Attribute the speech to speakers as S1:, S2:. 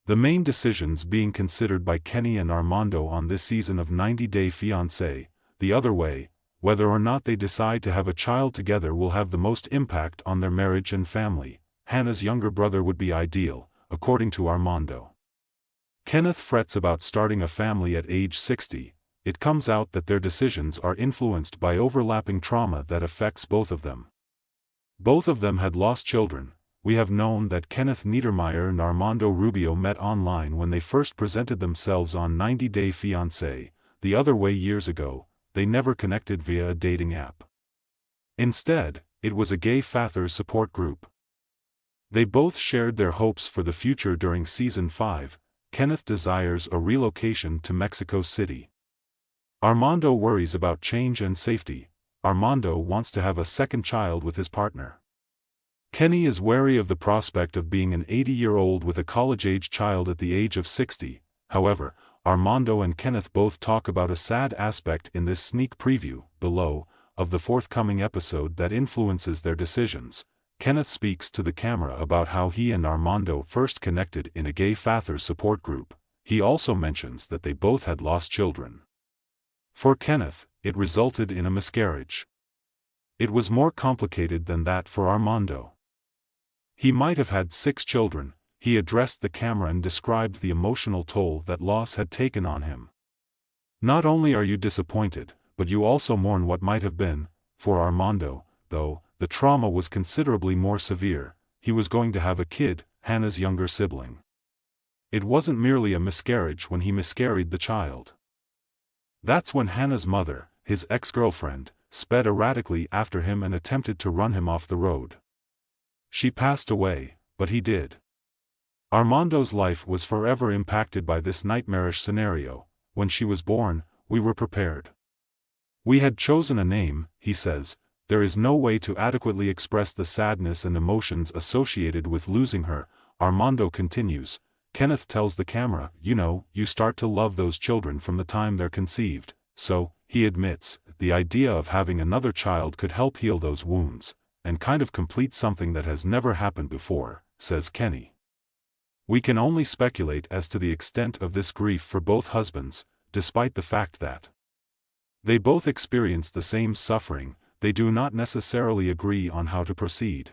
S1: The main decisions being considered by Kenny and Armando on this season of 90 Day Fiance, the other way, whether or not they decide to have a child together will have the most impact on their marriage and family. Hannah's younger brother would be ideal, according to Armando. Kenneth frets about starting a family at age 60. It comes out that their decisions are influenced by overlapping trauma that affects both of them. Both of them had lost children. We have known that Kenneth Niedermeier and Armando Rubio met online when they first presented themselves on 90 Day Fiance, the other way years ago. They never connected via a dating app. Instead, it was a gay fathers support group. They both shared their hopes for the future during Season 5. Kenneth desires a relocation to Mexico City. Armando worries about change and safety. Armando wants to have a second child with his partner. Kenny is wary of the prospect of being an 80-year-old with a college-age child at the age of 60. However, Armando and Kenneth both talk about a sad aspect in this sneak preview, below, of the forthcoming episode that influences their decisions. Kenneth speaks to the camera about how he and Armando first connected in a gay fathers support group. He also mentions that they both had lost children. For Kenneth, it resulted in a miscarriage. It was more complicated than that for Armando. He might have had 6 children. He addressed the camera and described the emotional toll that loss had taken on him. Not only are you disappointed, but you also mourn what might have been. For Armando, though, the trauma was considerably more severe. He was going to have a kid, Hannah's younger sibling. It wasn't merely a miscarriage when he miscarried the child. That's when Hannah's mother, his ex-girlfriend, sped erratically after him and attempted to run him off the road. She passed away, but he did. Armando's life was forever impacted by this nightmarish scenario. When she was born, we were prepared. We had chosen a name, he says. There is no way to adequately express the sadness and emotions associated with losing her. Armando continues. Kenneth tells the camera, you start to love those children from the time they're conceived. So, he admits, the idea of having another child could help heal those wounds, and kind of complete something that has never happened before, says Kenny. We can only speculate as to the extent of this grief for both husbands, despite the fact that they both experience the same suffering. They do not necessarily agree on how to proceed.